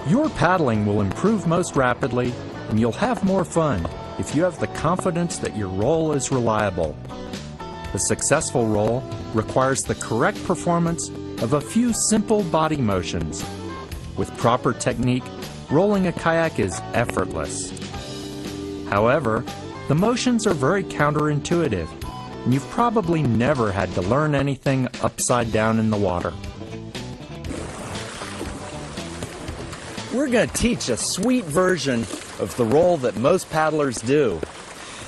Your paddling will improve most rapidly, and you'll have more fun if you have the confidence that your roll is reliable. The successful roll requires the correct performance of a few simple body motions. With proper technique, rolling a kayak is effortless. However, the motions are very counterintuitive, and you've probably never had to learn anything upside down in the water. We're going to teach a sweet version of the roll that most paddlers do,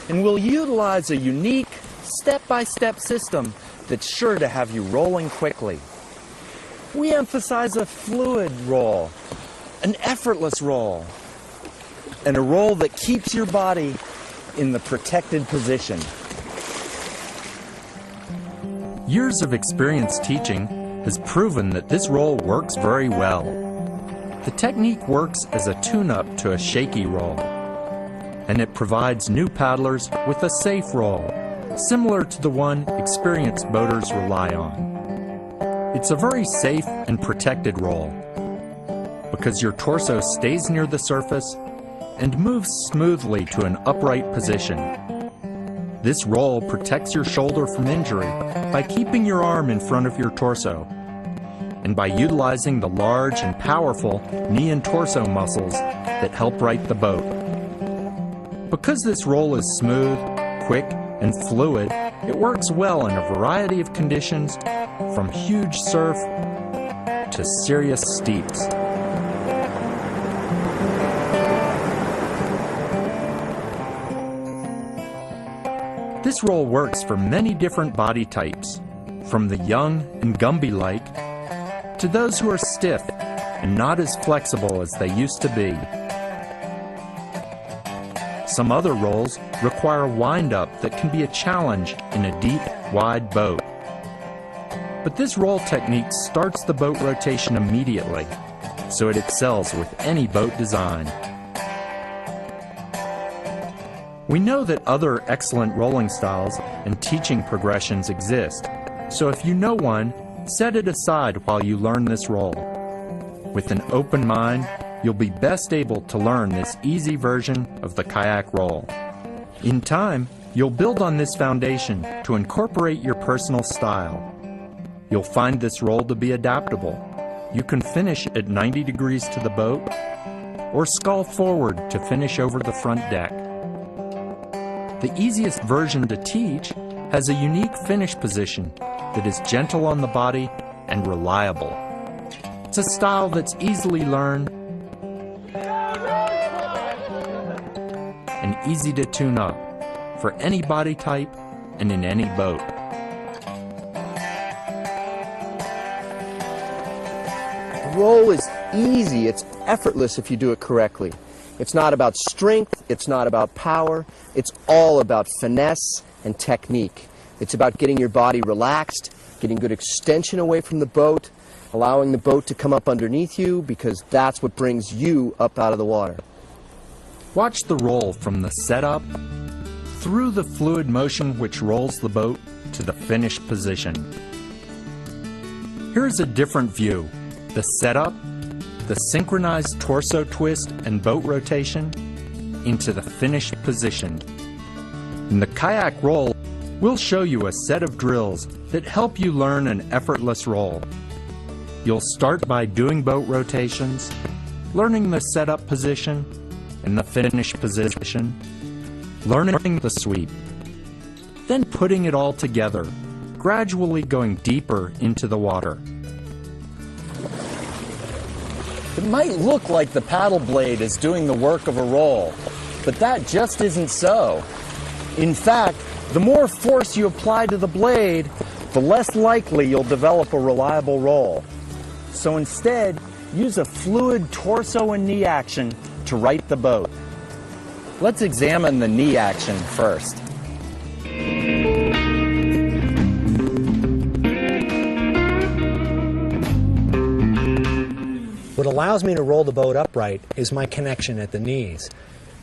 and we'll utilize a unique step-by-step system that's sure to have you rolling quickly. We emphasize a fluid roll, an effortless roll, and a roll that keeps your body in the protected position. Years of experience teaching has proven that this roll works very well. The technique works as a tune-up to a shaky roll, and it provides new paddlers with a safe roll, similar to the one experienced boaters rely on. It's a very safe and protected roll because your torso stays near the surface and moves smoothly to an upright position. This roll protects your shoulder from injury by keeping your arm in front of your torso and by utilizing the large and powerful knee and torso muscles that help right the boat. Because this roll is smooth, quick, and fluid, it works well in a variety of conditions, from huge surf to serious steeps. This roll works for many different body types, from the young and Gumby-like to those who are stiff and not as flexible as they used to be. Some other rolls require a wind-up that can be a challenge in a deep, wide boat. But this roll technique starts the boat rotation immediately, so it excels with any boat design. We know that other excellent rolling styles and teaching progressions exist, so if you know one, set it aside while you learn this roll. With an open mind, you'll be best able to learn this easy version of the kayak roll. In time, you'll build on this foundation to incorporate your personal style. You'll find this roll to be adaptable. You can finish at 90 degrees to the boat, or scull forward to finish over the front deck. The easiest version to teach has a unique finish position that is gentle on the body and reliable. It's a style that's easily learned and easy to tune up for any body type and in any boat. The roll is easy, it's effortless if you do it correctly. It's not about strength, it's not about power, it's all about finesse and technique. It's about getting your body relaxed, getting good extension away from the boat, allowing the boat to come up underneath you, because that's what brings you up out of the water. Watch the roll from the setup through the fluid motion which rolls the boat to the finished position. Here's a different view. The setup, the synchronized torso twist and boat rotation into the finished position. In the kayak roll, we'll show you a set of drills that help you learn an effortless roll. You'll start by doing boat rotations, learning the setup position and the finish position, learning the sweep, then putting it all together, gradually going deeper into the water. It might look like the paddle blade is doing the work of a roll, but that just isn't so. In fact, the more force you apply to the blade, the less likely you'll develop a reliable roll. So instead, use a fluid torso and knee action to right the boat. Let's examine the knee action first. What allows me to roll the boat upright is my connection at the knees.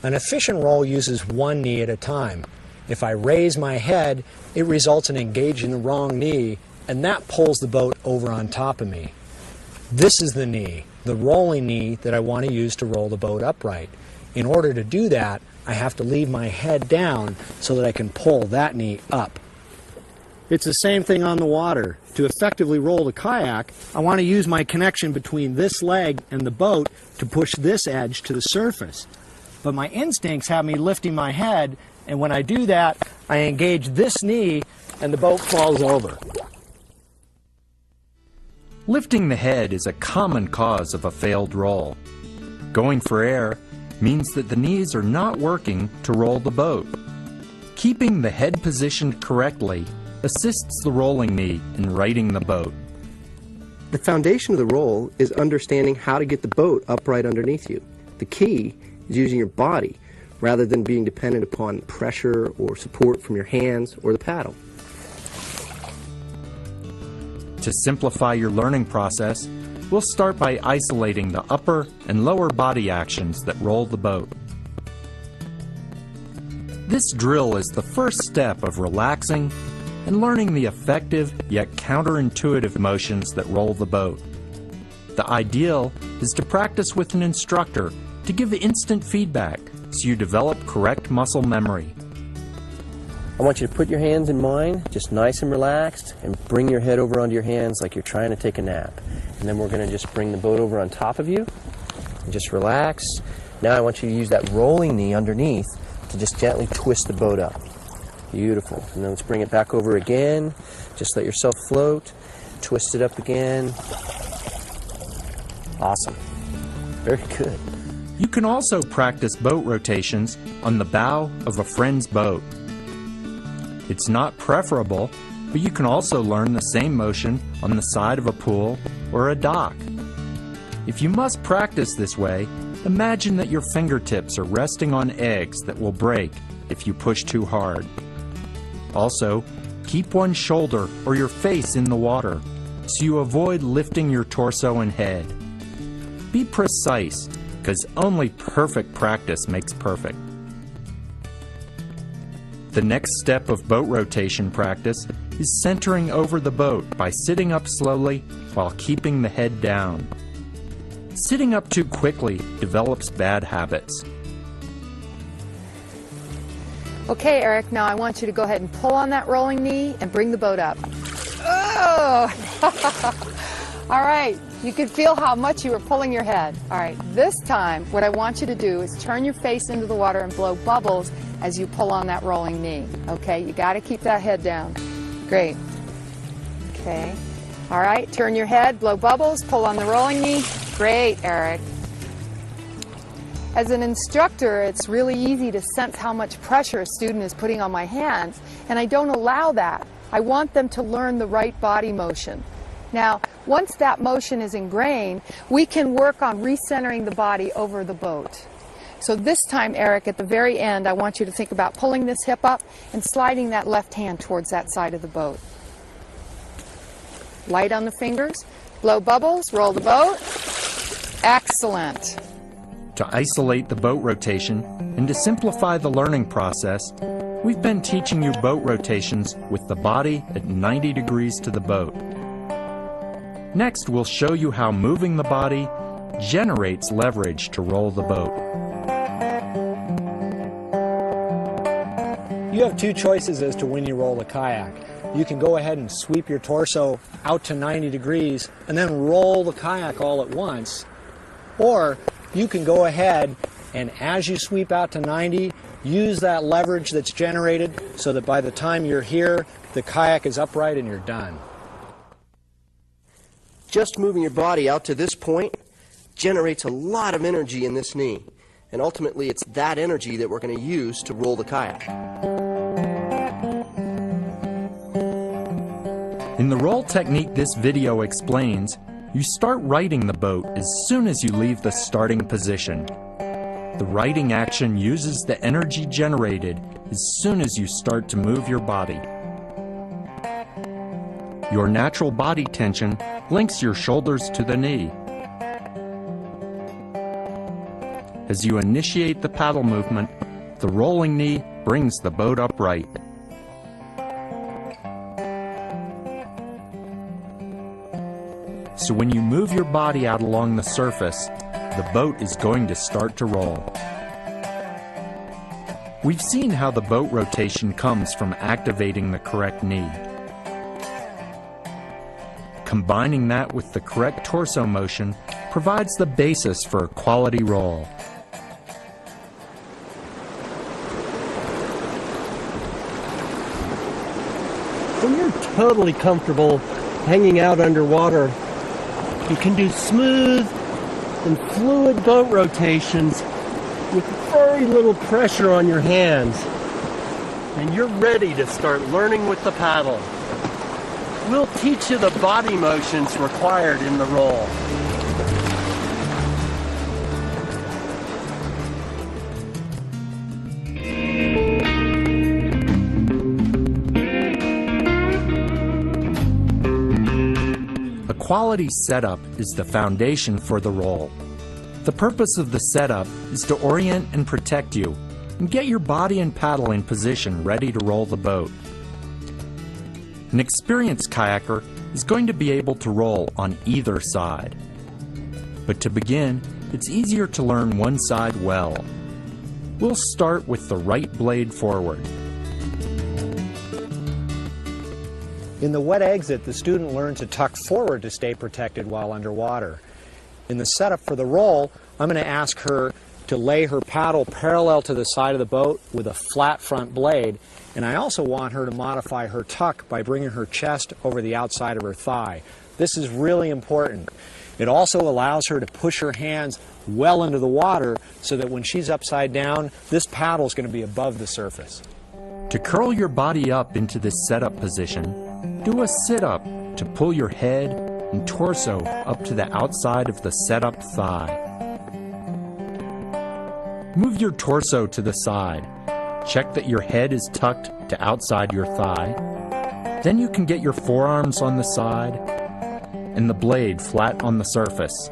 An efficient roll uses one knee at a time. If I raise my head, it results in engaging the wrong knee, and that pulls the boat over on top of me. This is the knee, the rolling knee that I want to use to roll the boat upright. In order to do that, I have to leave my head down so that I can pull that knee up. It's the same thing on the water. To effectively roll the kayak, I want to use my connection between this leg and the boat to push this edge to the surface. But my instincts have me lifting my head, and when I do that, I engage this knee and the boat falls over. Lifting the head is a common cause of a failed roll. Going for air means that the knees are not working to roll the boat. Keeping the head positioned correctly assists the rolling knee in righting the boat. The foundation of the roll is understanding how to get the boat upright underneath you. The key is using your body rather than being dependent upon pressure or support from your hands or the paddle. To simplify your learning process, we'll start by isolating the upper and lower body actions that roll the boat. This drill is the first step of relaxing and learning the effective yet counterintuitive motions that roll the boat. The ideal is to practice with an instructor to give instant feedback so you develop correct muscle memory. I want you to put your hands in mine, just nice and relaxed, and bring your head over onto your hands like you're trying to take a nap. And then we're going to just bring the boat over on top of you and just relax. Now I want you to use that rolling knee underneath to just gently twist the boat up. Beautiful. And then let's bring it back over again. Just let yourself float. Twist it up again. Awesome. Very good. You can also practice boat rotations on the bow of a friend's boat. It's not preferable, but you can also learn the same motion on the side of a pool or a dock. If you must practice this way, imagine that your fingertips are resting on eggs that will break if you push too hard. Also, keep one shoulder or your face in the water so you avoid lifting your torso and head. Be precise, because only perfect practice makes perfect. The next step of boat rotation practice is centering over the boat by sitting up slowly while keeping the head down. Sitting up too quickly develops bad habits. Okay, Eric, now I want you to go ahead and pull on that rolling knee and bring the boat up. Oh! All right, you could feel how much you were pulling your head. All right, this time what I want you to do is turn your face into the water and blow bubbles as you pull on that rolling knee. Okay, you got to keep that head down. Great. Okay. All right, turn your head, blow bubbles, pull on the rolling knee. Great, Eric. As an instructor, it's really easy to sense how much pressure a student is putting on my hands, and I don't allow that. I want them to learn the right body motion. Now, once that motion is ingrained, we can work on recentering the body over the boat. So this time, Eric, at the very end, I want you to think about pulling this hip up and sliding that left hand towards that side of the boat. Light on the fingers, blow bubbles, roll the boat. Excellent. To isolate the boat rotation and to simplify the learning process, we've been teaching you boat rotations with the body at 90 degrees to the boat. Next, we'll show you how moving the body generates leverage to roll the boat. You have two choices as to when you roll a kayak. You can go ahead and sweep your torso out to 90 degrees and then roll the kayak all at once. Or you can go ahead and as you sweep out to 90, use that leverage that's generated so that by the time you're here, the kayak is upright and you're done. Just moving your body out to this point generates a lot of energy in this knee. And ultimately, it's that energy that we're going to use to roll the kayak. In the roll technique this video explains, you start righting the boat as soon as you leave the starting position. The righting action uses the energy generated as soon as you start to move your body. Your natural body tension links your shoulders to the knee. As you initiate the paddle movement, the rolling knee brings the boat upright. So when you move your body out along the surface, the boat is going to start to roll. We've seen how the boat rotation comes from activating the correct knee. Combining that with the correct torso motion provides the basis for a quality roll. When you're totally comfortable hanging out underwater, you can do smooth and fluid boat rotations with very little pressure on your hands. And you're ready to start learning with the paddle. We'll teach you the body motions required in the roll. A quality setup is the foundation for the roll. The purpose of the setup is to orient and protect you and get your body and paddle in position ready to roll the boat. An experienced kayaker is going to be able to roll on either side. But to begin, it's easier to learn one side well. We'll start with the right blade forward. In the wet exit, the student learned to tuck forward to stay protected while underwater. In the setup for the roll, I'm going to ask her to lay her paddle parallel to the side of the boat with a flat front blade, and I also want her to modify her tuck by bringing her chest over the outside of her thigh. This is really important. It also allows her to push her hands well into the water so that when she's upside down, this paddle is going to be above the surface. To curl your body up into this setup position, do a sit-up to pull your head and torso up to the outside of the setup thigh. Move your torso to the side. Check that your head is tucked to outside your thigh. Then you can get your forearms on the side and the blade flat on the surface.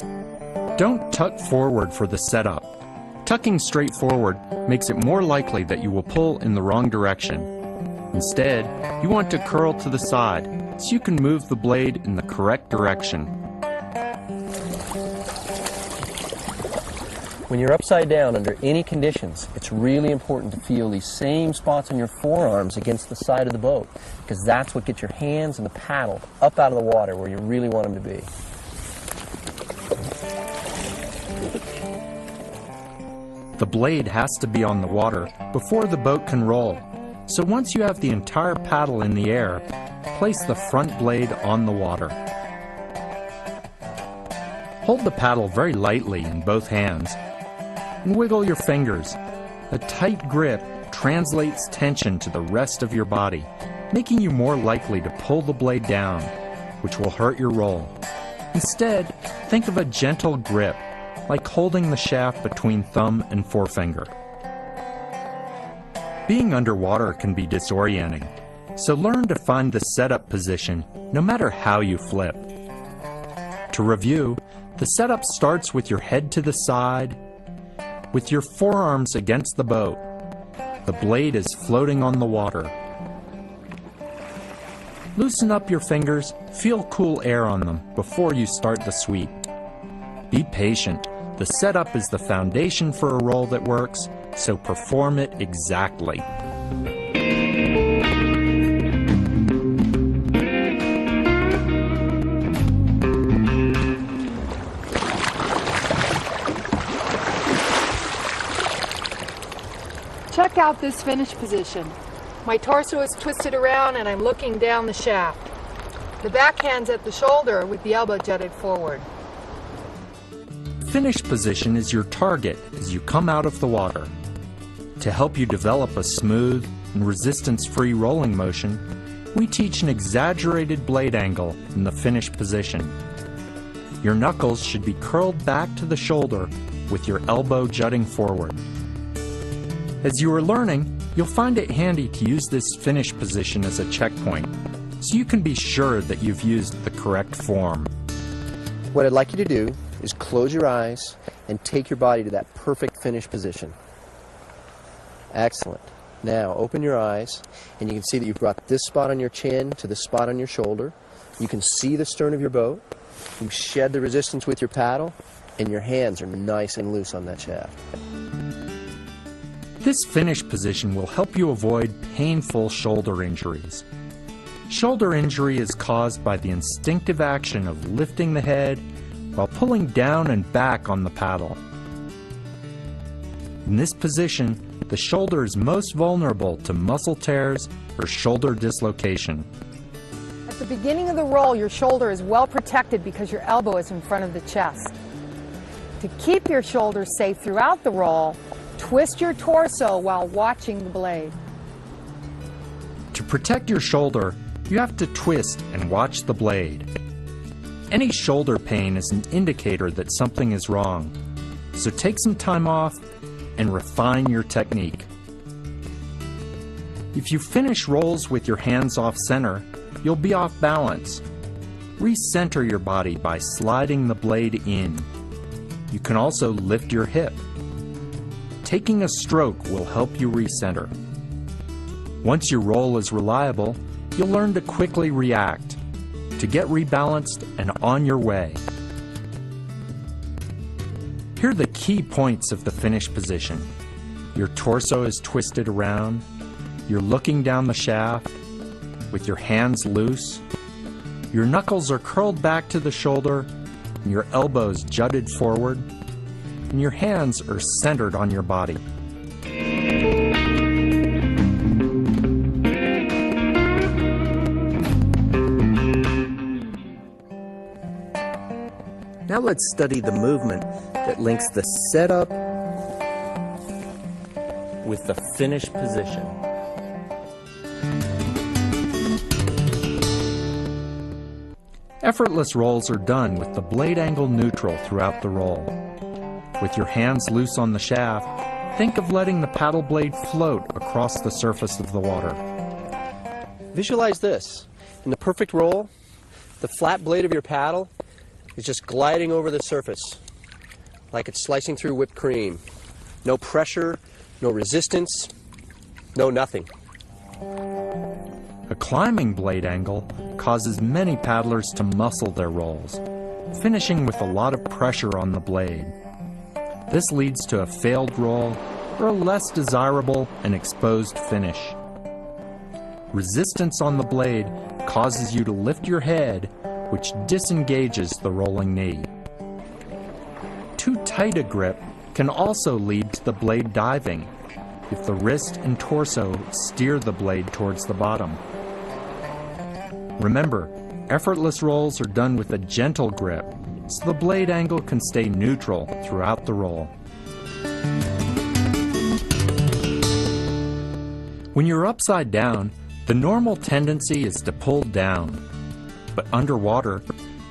Don't tuck forward for the setup. Tucking straight forward makes it more likely that you will pull in the wrong direction. Instead, you want to curl to the side so you can move the blade in the correct direction. When you're upside down under any conditions, it's really important to feel these same spots on your forearms against the side of the boat, because that's what gets your hands and the paddle up out of the water where you really want them to be. The blade has to be on the water before the boat can roll. So once you have the entire paddle in the air, place the front blade on the water. Hold the paddle very lightly in both hands and wiggle your fingers. A tight grip translates tension to the rest of your body, making you more likely to pull the blade down, which will hurt your roll. Instead, think of a gentle grip, like holding the shaft between thumb and forefinger. Being underwater can be disorienting, so learn to find the setup position no matter how you flip. To review, the setup starts with your head to the side, with your forearms against the boat. The blade is floating on the water. Loosen up your fingers, feel cool air on them before you start the sweep. Be patient. The setup is the foundation for a roll that works, so perform it exactly. Check out this finish position. My torso is twisted around and I'm looking down the shaft. The backhand's at the shoulder with the elbow jutted forward. Finish position is your target as you come out of the water. To help you develop a smooth and resistance-free rolling motion, we teach an exaggerated blade angle in the finish position. Your knuckles should be curled back to the shoulder with your elbow jutting forward. As you are learning, you'll find it handy to use this finish position as a checkpoint, so you can be sure that you've used the correct form. What I'd like you to do is close your eyes and take your body to that perfect finish position. Excellent. Now open your eyes and you can see that you've brought this spot on your chin to the spot on your shoulder. You can see the stern of your boat. You shed the resistance with your paddle, and your hands are nice and loose on that shaft. This finish position will help you avoid painful shoulder injuries. Shoulder injury is caused by the instinctive action of lifting the head while pulling down and back on the paddle. In this position, the shoulder is most vulnerable to muscle tears or shoulder dislocation. At the beginning of the roll, your shoulder is well protected because your elbow is in front of the chest. To keep your shoulder safe throughout the roll, twist your torso while watching the blade. To protect your shoulder, you have to twist and watch the blade. Any shoulder pain is an indicator that something is wrong, so take some time off and refine your technique. If you finish rolls with your hands off center, you'll be off balance. Recenter your body by sliding the blade in. You can also lift your hip. Taking a stroke will help you recenter. Once your roll is reliable, you'll learn to quickly react, to get rebalanced and on your way. Here are the key points of the finish position. Your torso is twisted around, you're looking down the shaft with your hands loose, your knuckles are curled back to the shoulder, and your elbows jutted forward, and your hands are centered on your body. Now let's study the movement that links the setup with the finish position. Effortless rolls are done with the blade angle neutral throughout the roll. With your hands loose on the shaft, think of letting the paddle blade float across the surface of the water. Visualize this. In the perfect roll, the flat blade of your paddle is just gliding over the surface like it's slicing through whipped cream. No pressure, no resistance, no nothing. A climbing blade angle causes many paddlers to muscle their rolls, finishing with a lot of pressure on the blade. This leads to a failed roll or a less desirable and exposed finish. Resistance on the blade causes you to lift your head, which disengages the rolling knee. Too tight a grip can also lead to the blade diving if the wrist and torso steer the blade towards the bottom. Remember, effortless rolls are done with a gentle grip, so the blade angle can stay neutral throughout the roll. When you're upside down, the normal tendency is to pull down. But underwater,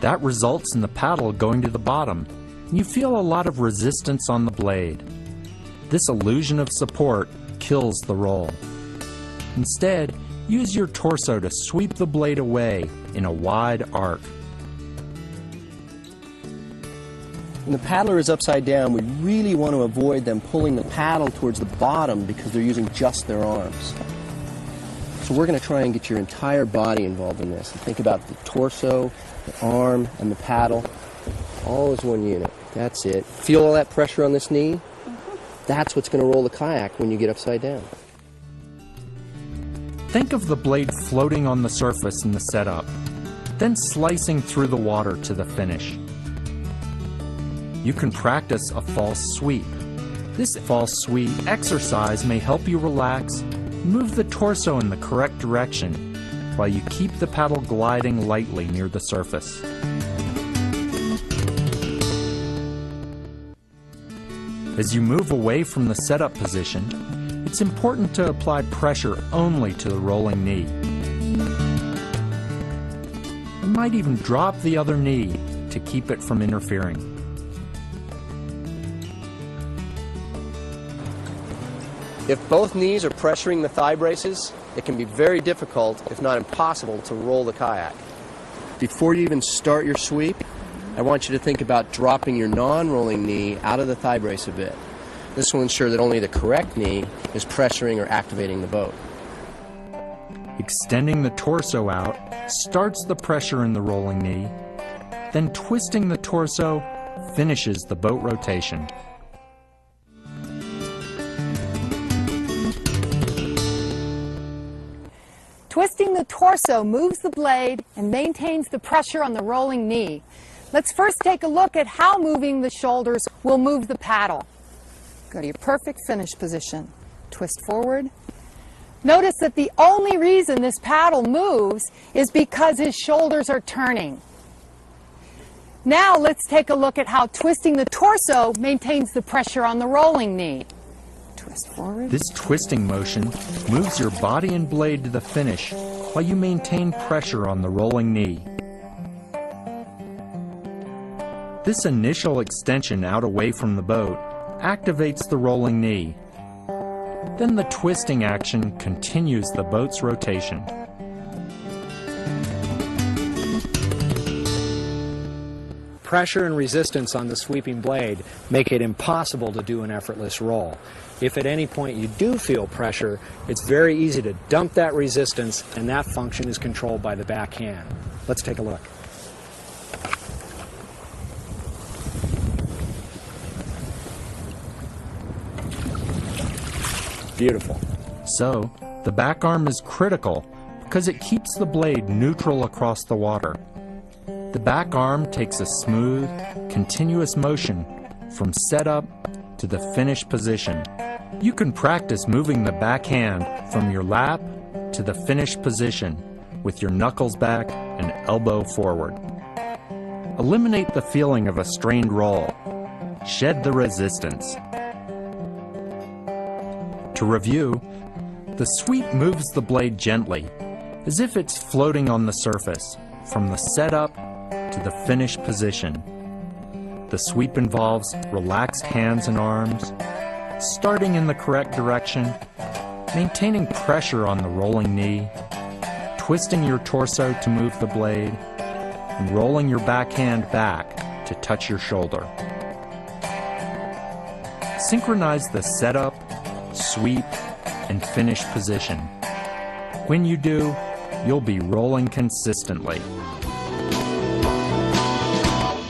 that results in the paddle going to the bottom, and you feel a lot of resistance on the blade. This illusion of support kills the roll. Instead, use your torso to sweep the blade away in a wide arc. When the paddler is upside down, we really want to avoid them pulling the paddle towards the bottom because they're using just their arms. So we're going to try and get your entire body involved in this. And think about the torso, the arm, and the paddle, all as one unit. That's it. Feel all that pressure on this knee? That's what's going to roll the kayak when you get upside down. Think of the blade floating on the surface in the setup, then slicing through the water to the finish. You can practice a false sweep. This false sweep exercise may help you relax, move the torso in the correct direction, while you keep the paddle gliding lightly near the surface. As you move away from the setup position, it's important to apply pressure only to the rolling knee. You might even drop the other knee to keep it from interfering. If both knees are pressuring the thigh braces, it can be very difficult, if not impossible, to roll the kayak. Before you even start your sweep, I want you to think about dropping your non-rolling knee out of the thigh brace a bit. This will ensure that only the correct knee is pressuring or activating the boat. Extending the torso out starts the pressure in the rolling knee, then twisting the torso finishes the boat rotation. Twisting the torso moves the blade and maintains the pressure on the rolling knee. Let's first take a look at how moving the shoulders will move the paddle. Go to your perfect finish position. Twist forward. Notice that the only reason this paddle moves is because his shoulders are turning. Now let's take a look at how twisting the torso maintains the pressure on the rolling knee. Twist forward. This twisting motion moves your body and blade to the finish while you maintain pressure on the rolling knee. This initial extension out away from the boat activates the rolling knee. Then the twisting action continues the boat's rotation. Pressure and resistance on the sweeping blade make it impossible to do an effortless roll. If at any point you do feel pressure, it's very easy to dump that resistance, and that function is controlled by the back hand. Let's take a look. Beautiful. So, the back arm is critical because it keeps the blade neutral across the water. The back arm takes a smooth, continuous motion from setup to the finished position. You can practice moving the back hand from your lap to the finished position with your knuckles back and elbow forward. Eliminate the feeling of a strained roll. Shed the resistance. To review, the sweep moves the blade gently, as if it's floating on the surface, from the setup to the finished position. The sweep involves relaxed hands and arms, starting in the correct direction, maintaining pressure on the rolling knee, twisting your torso to move the blade, and rolling your backhand back to touch your shoulder. Synchronize the setup, sweep, and finish position. When you do, you'll be rolling consistently.